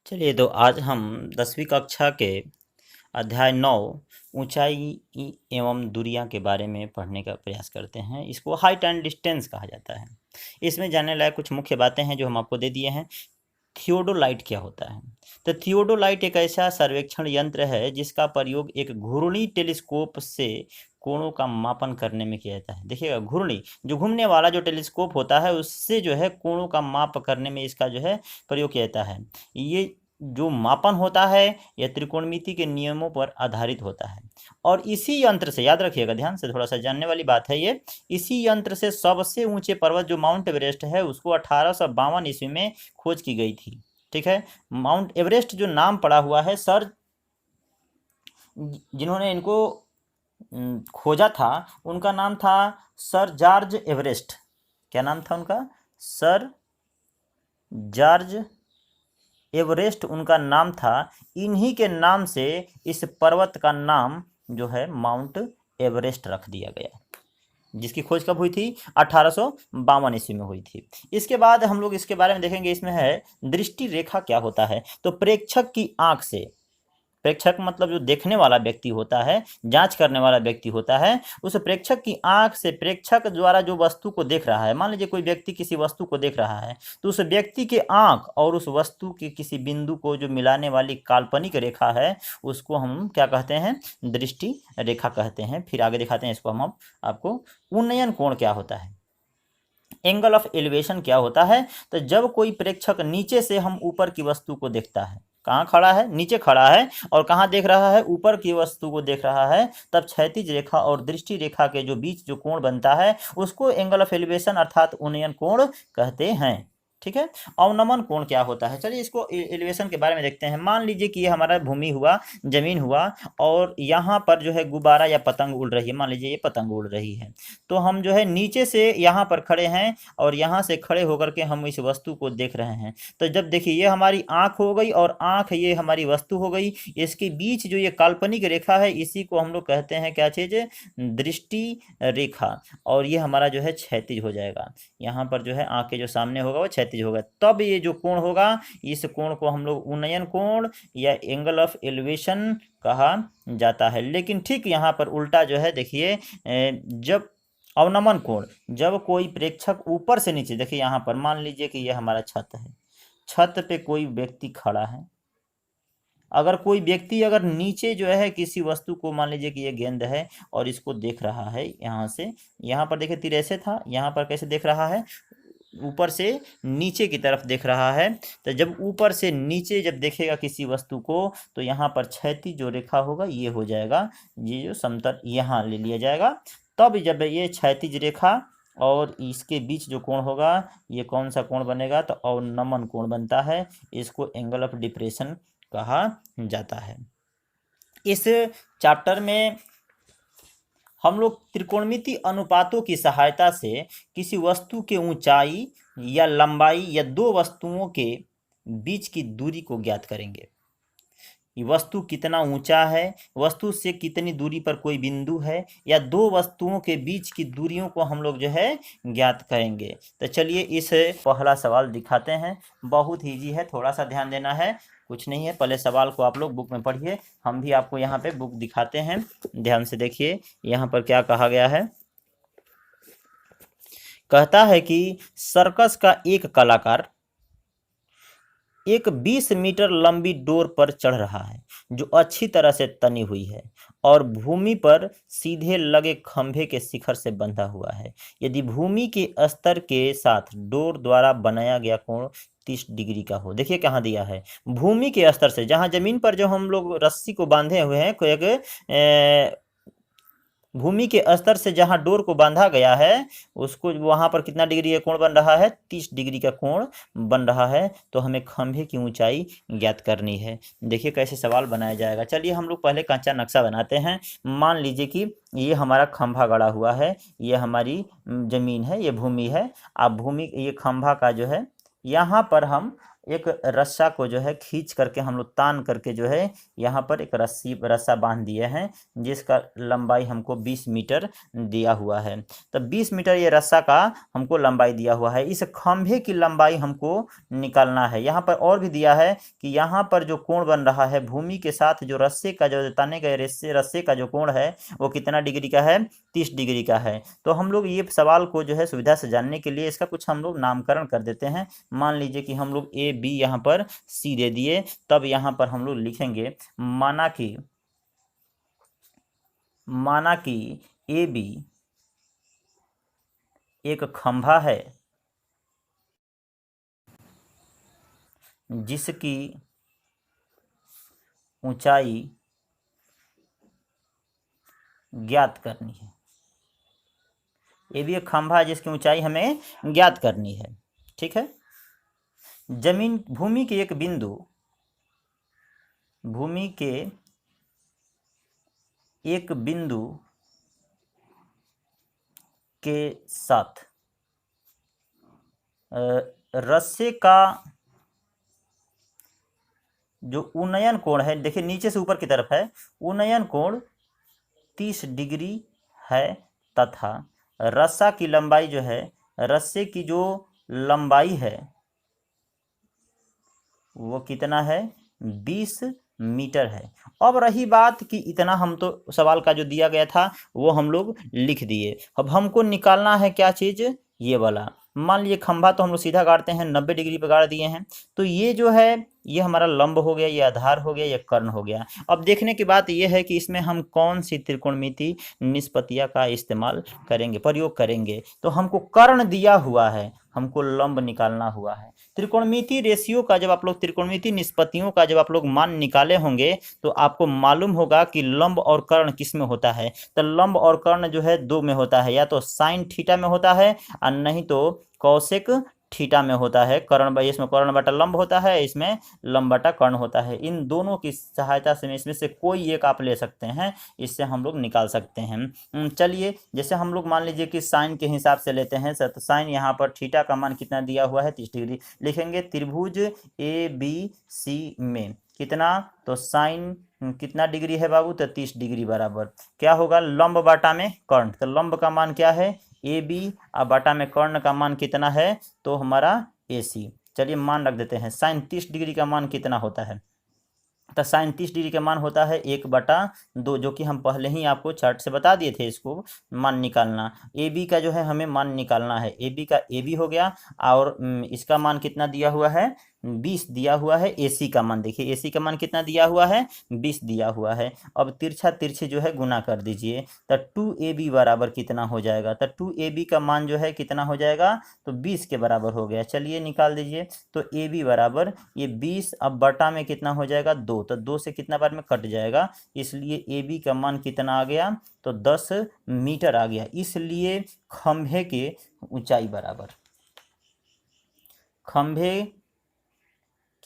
चलिए, तो आज हम 10वीं कक्षा के अध्याय 9 ऊंचाई एवं दूरियां के बारे में पढ़ने का प्रयास करते हैं। इसको हाइट एंड डिस्टेंस कहा जाता है। इसमें जानने लायक कुछ मुख्य बातें हैं जो हम आपको दे दिए हैं। थियोडोलाइट क्या होता है? तो थियोडोलाइट एक ऐसा सर्वेक्षण यंत्र है जिसका प्रयोग एक घूर्णी टेलीस्कोप से कोणों का मापन करने में किया जाता है। देखिएगा, घूर्णी जो घूमने वाला जो टेलीस्कोप होता है उससे जो है कोणों का माप करने में इसका जो है प्रयोग किया जाता है। ये जो मापन होता है यह त्रिकोणमिति के नियमों पर आधारित होता है। और इसी यंत्र से, याद रखिएगा, ध्यान से, थोड़ा सा जानने वाली बात है ये, इसी यंत्र से सबसे ऊंचे पर्वत जो माउंट एवरेस्ट है उसको 1852 ईस्वी में खोज की गई थी। ठीक है। माउंट एवरेस्ट जो नाम पड़ा हुआ है, सर जिन्होंने इनको खोजा था उनका नाम था सर जॉर्ज एवरेस्ट। क्या नाम था उनका? सर जॉर्ज एवरेस्ट उनका नाम था। इन्हीं के नाम से इस पर्वत का नाम जो है माउंट एवरेस्ट रख दिया गया, जिसकी खोज कब हुई थी? 1852 ईस्वी में हुई थी। इसके बाद हम लोग इसके बारे में देखेंगे। इसमें है दृष्टि रेखा क्या होता है। तो प्रेक्षक की आंख से, प्रेक्षक मतलब जो देखने वाला व्यक्ति होता है, जांच करने वाला व्यक्ति होता है, उस प्रेक्षक की आंख से प्रेक्षक द्वारा जो वस्तु को देख रहा है, मान लीजिए कोई व्यक्ति किसी वस्तु को देख रहा है, तो उस व्यक्ति के आंख और उस वस्तु के किसी बिंदु को जो मिलाने वाली काल्पनिक रेखा है उसको हम क्या कहते हैं? दृष्टि रेखा कहते हैं। फिर आगे दिखाते हैं इसको हम आपको। उन्नयन कोण क्या होता है? एंगल ऑफ एलिवेशन क्या होता है? तो जब कोई प्रेक्षक नीचे से हम ऊपर की वस्तु को देखता है, कहाँ खड़ा है? नीचे खड़ा है, और कहाँ देख रहा है? ऊपर की वस्तु को देख रहा है, तब क्षैतिज रेखा और दृष्टि रेखा के जो बीच जो कोण बनता है उसको एंगल ऑफ एलिवेशन अर्थात उन्नयन कोण कहते हैं। ठीक है। अवनमन कोण क्या होता है? चलिए इसको एलिवेशन के बारे में देखते हैं। मान लीजिए कि ये हमारा भूमि हुआ, जमीन हुआ, और यहाँ पर जो है गुब्बारा या पतंग उड़ रही है। मान लीजिए ये पतंग उड़ रही है, तो हम जो है नीचे से यहाँ पर खड़े हैं और यहाँ से खड़े होकर के हम इस वस्तु को देख रहे हैं। तो जब देखिए ये हमारी आंख हो गई और आंख ये हमारी वस्तु हो गई, इसके बीच जो ये काल्पनिक रेखा है इसी को हम लोग कहते हैं क्या चीज? दृष्टि रेखा। और ये हमारा जो है क्षैतिज हो जाएगा। यहाँ पर जो है आंख के जो सामने होगा वो क्षैतिज होगा। तब ये जो कोण होगा, इस कोण को हम लोग उन्नयन कोण या एंगल ऑफ एलिवेशन कहा जाता है। लेकिन ठीक यहाँ पर उल्टा जो है, देखिए, जब अवनमन कोण, जब कोई प्रेक्षक ऊपर से नीचे, देखिए यहाँ पर मान लीजिए कि ये हमारा छत है, छत पे कोई व्यक्ति खड़ा है। अगर कोई व्यक्ति अगर नीचे जो है किसी वस्तु को, मान लीजिए कि ये गेंद है और इसको देख रहा है यहाँ से, यहाँ पर देखिए तीर ऐसे था, यहाँ पर कैसे देख रहा है? ऊपर से नीचे की तरफ देख रहा है। तो जब ऊपर से नीचे जब देखेगा किसी वस्तु को, तो यहाँ पर क्षैतिज जो रेखा होगा ये हो जाएगा, ये जो समतल यहाँ ले लिया जाएगा। तब जब ये क्षैतिज रेखा और इसके बीच जो कोण होगा ये कौन सा कोण बनेगा? तो अवनमन कोण बनता है। इसको एंगल ऑफ डिप्रेशन कहा जाता है। इस चैप्टर में हम लोग त्रिकोणमिति अनुपातों की सहायता से किसी वस्तु के ऊंचाई या लंबाई या दो वस्तुओं के बीच की दूरी को ज्ञात करेंगे। ये वस्तु कितना ऊंचा है, वस्तु से कितनी दूरी पर कोई बिंदु है, या दो वस्तुओं के बीच की दूरियों को हम लोग जो है ज्ञात करेंगे। तो चलिए इस पहला सवाल दिखाते हैं। बहुत ईजी है, थोड़ा सा ध्यान देना है, कुछ नहीं है। पहले सवाल को आप लोग बुक में पढ़िए, हम भी आपको यहाँ पे बुक दिखाते हैं। ध्यान से देखिए यहाँ पर क्या कहा गया है। कहता है कि सर्कस का एक कलाकार एक 20 मीटर लंबी डोर पर चढ़ रहा है जो अच्छी तरह से तनी हुई है और भूमि पर सीधे लगे खंभे के शिखर से बंधा हुआ है। यदि भूमि के स्तर के साथ डोर द्वारा बनाया गया कोण 30 डिग्री का हो। देखिए कहाँ दिया है, भूमि के स्तर से, जहाँ जमीन पर जो हम लोग रस्सी को बांधे हुए हैं, कोई एक भूमि के स्तर से जहां डोर को बांधा गया है उसको, वहां पर कितना डिग्री का कोण बन रहा है? 30 डिग्री का कोण बन रहा है। तो हमें खंभे की ऊंचाई ज्ञात करनी है। देखिए कैसे सवाल बनाया जाएगा। चलिए हम लोग पहले कच्चा नक्शा बनाते हैं। मान लीजिए कि ये हमारा खंभा गड़ा हुआ है, ये हमारी जमीन है, ये भूमि है। अब भूमि, ये खंभा का जो है यहाँ पर हम एक रस्सा को जो है खींच करके हम लोग तान करके जो है यहाँ पर एक रस्सा बांध दिए हैं, जिसका लंबाई हमको 20 मीटर दिया हुआ है। तो 20 मीटर ये रस्सा का हमको लंबाई दिया हुआ है। इस खंभे की लंबाई हमको निकालना है। यहाँ पर और भी दिया है कि यहाँ पर जो कोण बन रहा है भूमि के साथ जो रस्से का जो ताने गए रस्से का जो कोण है वो कितना डिग्री का है, 30 डिग्री का है। तो हम लोग ये सवाल को जो है सुविधा से जानने के लिए इसका कुछ हम लोग नामकरण कर देते हैं। मान लीजिए कि हम लोग ए बी यहाँ पर सी दे दिए, तब यहाँ पर हम लोग लिखेंगे माना कि ए बी एक खंभा है जिसकी ऊंचाई ज्ञात करनी है। ये भी एक खंभा है जिसकी ऊंचाई हमें ज्ञात करनी है। ठीक है। भूमि के एक बिंदु के साथ रस्से का जो उन्नयन कोण है, देखिए नीचे से ऊपर की तरफ है, उन्नयन कोण 30 डिग्री है तथा रस्सा की लंबाई जो है, रस्से की जो लंबाई है वो कितना है, 20 मीटर है। अब रही बात कि इतना हम तो सवाल का जो दिया गया था वो हम लोग लिख दिए। अब हमको निकालना है क्या चीज़, ये वाला। मान लीजिए खंभा तो हम लोग सीधा गाड़ते हैं, 90 डिग्री पे गाड़ दिए हैं। तो ये जो है ये हमारा लंब हो गया, ये आधार हो गया, ये कर्ण हो गया। अब देखने की बात ये है कि इसमें हम कौन सी त्रिकोणमिति निष्पत्तियाँ का इस्तेमाल करेंगे, प्रयोग करेंगे। तो हमको कर्ण दिया हुआ है, हमको लंब निकालना हुआ है। त्रिकोणमिति रेशियो का जब आप लोग त्रिकोणमिति निष्पत्तियों का जब आप लोग मान निकाले होंगे तो आपको मालूम होगा कि लंब और कर्ण किस में होता है। तो लंब और कर्ण जो है दो में होता है, या तो साइन थीटा में होता है और नहीं तो कौशिक थीटा में होता है। कर्ण इसमें कर्ण बटा लंब होता है, इसमें लंब बटा कर्ण होता है। इन दोनों की सहायता से इसमें से कोई एक आप ले सकते हैं, इससे हम लोग निकाल सकते हैं। चलिए जैसे हम लोग मान लीजिए कि साइन के हिसाब से लेते हैं, तो साइन यहाँ पर थीटा का मान कितना दिया हुआ है, 30 डिग्री। लिखेंगे त्रिभुज ए बी सी में कितना, तो साइन कितना डिग्री है बाबू, तो 30 डिग्री बराबर क्या होगा, लंब बाटा में कर्ण। तो लंब का मान क्या है, ए बी, और बाटा में कर्ण का मान कितना है, तो हमारा ए सी। चलिए मान रख देते हैं। साइन 30 डिग्री का मान कितना होता है, तो साइन 30 डिग्री का मान होता है 1/2, जो कि हम पहले ही आपको चार्ट से बता दिए थे इसको मान निकालना। ए बी का जो है हमें मान निकालना है, ए बी का ए बी हो गया, और इसका मान कितना दिया हुआ है, 20 दिया हुआ है। ए सी का मान देखिए, ए सी का मान कितना दिया हुआ है, 20 दिया हुआ है। अब तिरछा तिरछे जो है गुना कर दीजिए, तो 2AB बराबर कितना हो जाएगा, तो 2AB का मान जो है कितना हो जाएगा, तो 20 के बराबर हो गया। चलिए निकाल दीजिए, तो AB बराबर ये 20, अब बटा में कितना हो जाएगा, 2, तो 2 से कितना बार में कट जाएगा, इसलिए AB का मान कितना आ गया, तो 10 मीटर आ गया। इसलिए खंभे के ऊंचाई बराबर, खंभे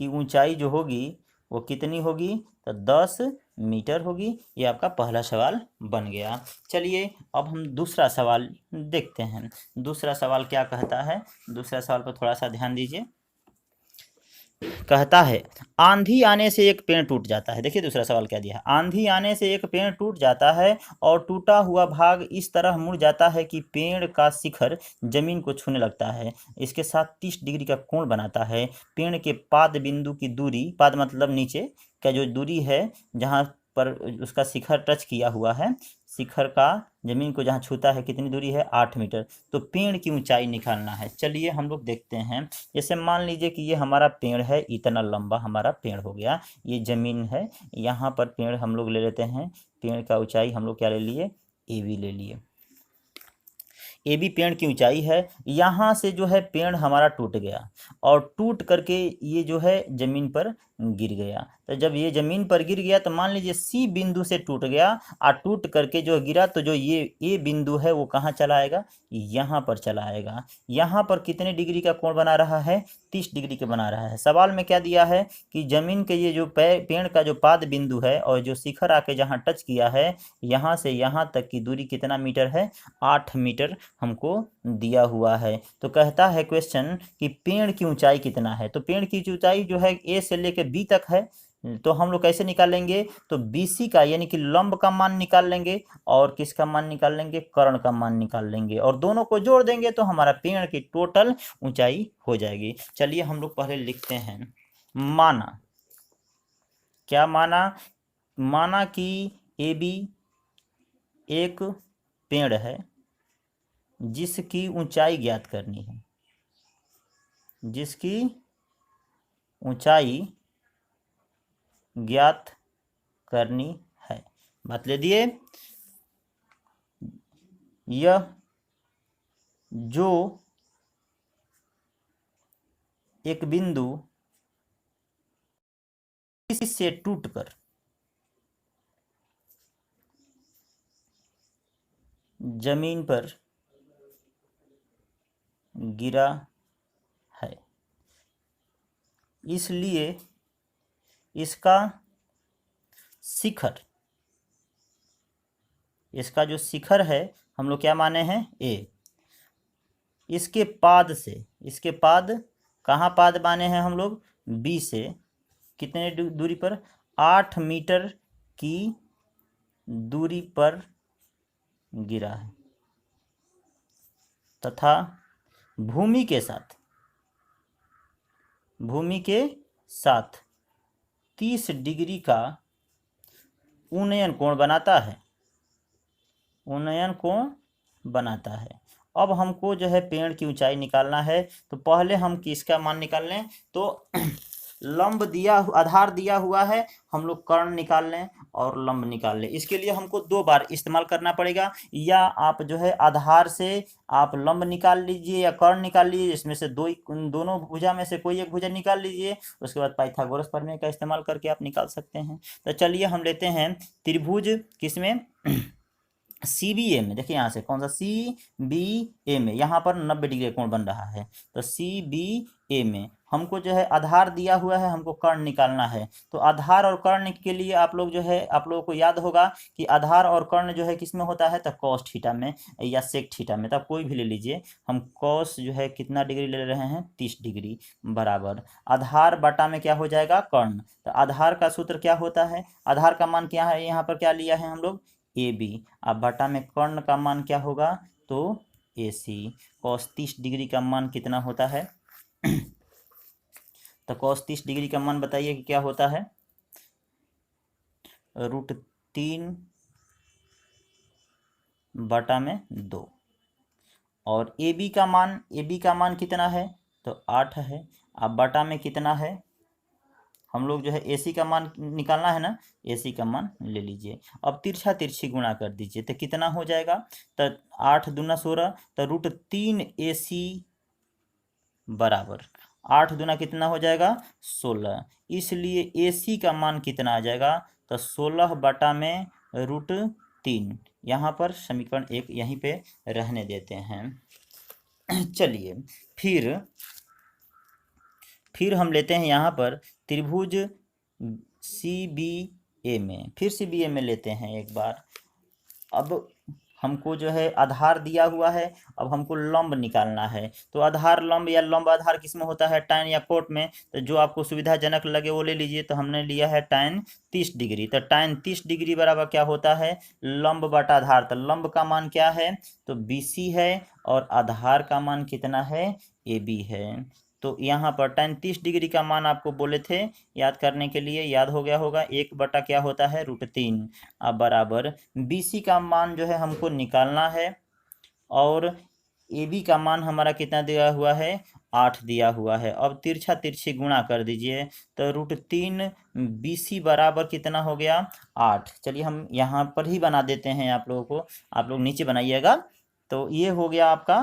की ऊंचाई जो होगी वो कितनी होगी, तो 10 मीटर होगी। ये आपका पहला सवाल बन गया। चलिए अब हम दूसरा सवाल देखते हैं। दूसरा सवाल क्या कहता है, दूसरा सवाल पर थोड़ा सा ध्यान दीजिए। कहता है आंधी आने से एक पेड़ टूट जाता है। देखिए दूसरा सवाल क्या दिया है, आंधी आने से एक पेड़ टूट जाता है और टूटा हुआ भाग इस तरह मुड़ जाता है कि पेड़ का शिखर जमीन को छूने लगता है, इसके साथ 30 डिग्री का कोण बनाता है। पेड़ के पाद बिंदु की दूरी, पाद मतलब नीचे का जो दूरी है जहाँ पर उसका शिखर टच किया हुआ है, शिखर का जमीन को जहाँ छूता है कितनी दूरी है, 8 मीटर। तो पेड़ की ऊंचाई निकालना है। चलिए हम लोग देखते हैं। जैसे मान लीजिए कि ये हमारा पेड़ है, इतना लंबा हमारा पेड़ हो गया, ये जमीन है, यहाँ पर पेड़ हम लोग ले लेते हैं। पेड़ का ऊंचाई हम लोग क्या ले लिए, ए बी ले लिए। ए बी पेड़ की ऊंचाई है। यहाँ से जो है पेड़ हमारा टूट गया और टूट करके ये जो है जमीन पर गिर गया। तो जब ये जमीन पर गिर गया तो मान लीजिए सी बिंदु से टूट गया और टूट करके जो गिरा, तो जो ये ए बिंदु है वो कहाँ चला आएगा, यहाँ पर चला आएगा। यहाँ पर कितने डिग्री का कोण बना रहा है, 30 डिग्री का बना रहा है। सवाल में क्या दिया है कि जमीन के ये जो पेड़ का जो पाद बिंदु है और जो शिखर आके जहाँ टच किया है, यहाँ से यहाँ तक की दूरी कितना मीटर है, 8 मीटर हमको दिया हुआ है। तो कहता है क्वेश्चन कि पेड़ की ऊंचाई कितना है। तो पेड़ की ऊंचाई जो है ए से लेकर बी तक है। तो हम लोग कैसे निकालेंगे, तो BC का यानी कि लंब का मान निकाल लेंगे और किसका मान निकाल लेंगे, कर्ण का मान निकाल लेंगे और दोनों को जोड़ देंगे तो हमारा पेड़ की टोटल ऊंचाई हो जाएगी। चलिए हम लोग पहले लिखते हैं। माना, क्या माना, माना कि AB एक पेड़ है जिसकी ऊंचाई ज्ञात करनी है, जिसकी ऊंचाई ज्ञात करनी है। बात ले दिए। यह जो एक बिंदु इससे टूटकर जमीन पर गिरा है, इसलिए इसका शिखर, इसका जो शिखर है हम लोग क्या माने हैं, A। इसके पाद से, इसके पाद कहाँ पाद माने हैं हम लोग, B से कितने दूरी पर, 8 मीटर की दूरी पर गिरा है तथा भूमि के साथ, भूमि के साथ 30 डिग्री का उन्नयन कोण बनाता है, उन्नयन कोण बनाता है। अब हमको जो है पेड़ की ऊंचाई निकालना है। तो पहले हम किसका मान निकाल लें, तो लंब दिया, आधार दिया हुआ है, हम लोग कर्ण निकाल लें और लंब निकाल लें। इसके लिए हमको 2 बार इस्तेमाल करना पड़ेगा, या आप जो है आधार से आप लंब निकाल लीजिए या कर्ण निकाल लीजिए, इसमें से दोनों भुजा में से कोई एक भुजा निकाल लीजिए, उसके बाद पाइथागोरस प्रमेय का इस्तेमाल करके आप निकाल सकते हैं। तो चलिए हम लेते हैं त्रिभुज किसमें, CBA में। देखिए यहाँ से कौन सा, CBA में, यहाँ पर 90 डिग्री कोण बन रहा है। तो CBA में हमको जो है आधार दिया हुआ है, हमको कर्ण निकालना है। तो आधार और कर्ण के लिए आप लोग जो है, आप लोगों को याद होगा कि आधार और कर्ण जो है किसमें होता है, तो कॉस थीटा में या सेक थीटा में। तब कोई भी ले लीजिए, हम कॉस जो है कितना डिग्री ले रहे हैं, 30 डिग्री बराबर आधार बटा में क्या हो जाएगा, कर्ण। तो आधार का सूत्र क्या होता है, आधार का मान क्या है, यहाँ पर क्या लिया है हम लोग, AB। अब बटा में कर्ण का मान क्या होगा, तो AC। कॉस 30 डिग्री का मान कितना होता है तो कॉस 30 डिग्री का मान बताइए कि क्या होता है, √3 बटा में 2। और AB का मान, AB का मान कितना है, तो 8 है। अब बटा में कितना है, हम लोग जो है AC का मान निकालना है ना, AC का मान ले लीजिए। अब तिरछा तिरछी गुणा कर दीजिए तो कितना हो जाएगा, तो 8 दूना 16, तो √3 AC बराबर 8 दूना कितना हो जाएगा, 16। इसलिए AC का मान कितना आ जाएगा, तो 16 बटा में √3। यहाँ पर समीकरण 1 यहीं पे रहने देते हैं। चलिए फिर हम लेते हैं यहाँ पर त्रिभुज CBA में, फिर CBA में लेते हैं एक बार। अब हमको जो है आधार दिया हुआ है, अब हमको लंब निकालना है। तो आधार लंब या लंब आधार किस में होता है, tan या कोट में। तो जो आपको सुविधाजनक लगे वो ले लीजिए। तो हमने लिया है tan 30 डिग्री। तो tan 30 डिग्री बराबर क्या होता है, लंब बटा आधार। तो लंब का मान क्या है, तो BC है और आधार का मान कितना है, AB है। तो यहाँ पर tan 30 डिग्री का मान आपको बोले थे याद करने के लिए, याद हो गया होगा, 1 बटा क्या होता है, √3। अब बराबर BC का मान जो है हमको निकालना है और AB का मान हमारा कितना दिया हुआ है, 8 दिया हुआ है। अब तिरछा तिरछी गुणा कर दीजिए, तो √3 BC बराबर कितना हो गया, 8। चलिए हम यहाँ पर ही बना देते हैं आप लोगों को, आप लोग नीचे बनाइएगा। तो ये हो गया आपका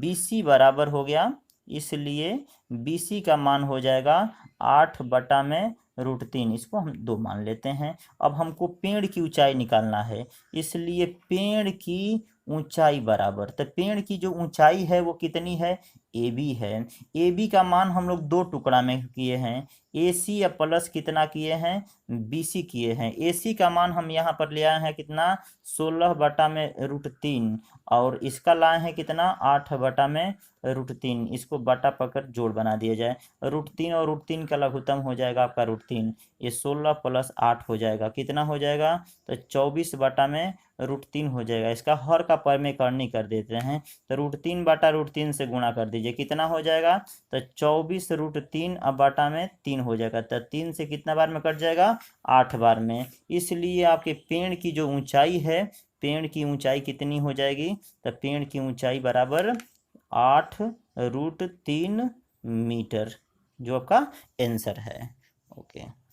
BC बराबर हो गया, इसलिए BC का मान हो जाएगा 8 बटा में √3। इसको हम 2 मान लेते हैं। अब हमको पेड़ की ऊंचाई निकालना है, इसलिए पेड़ की ऊंचाई बराबर, तो पेड़ की जो ऊंचाई है वो कितनी है, AB है। AB का मान हम लोग 2 टुकड़ा में किए हैं, AC या प्लस कितना किए हैं, BC किए हैं। AC का मान हम यहाँ पर ले आए हैं कितना, 16/√3, और इसका लाए हैं कितना, 8/√3। इसको बटा पकड़ जोड़ बना दिया जाए, √3 और √3 का लघुत्तम हो जाएगा आपका √3। ये 16 + 8 हो जाएगा, कितना हो जाएगा, तो 24/√3 हो जाएगा। इसका हर का परमेकरणी कर देते हैं, तो √3/√3 से गुणा कर दीजिए, कितना हो जाएगा, तो 24√3/3 हो जाएगा। तो 3 से कितना बार में कट जाएगा, 8 बार में। इसलिए आपके पेड़ की जो ऊंचाई है, पेड़ की ऊंचाई कितनी हो जाएगी, तो पेड़ की ऊंचाई बराबर 8√3 मीटर, जो आपका आंसर है। ओके।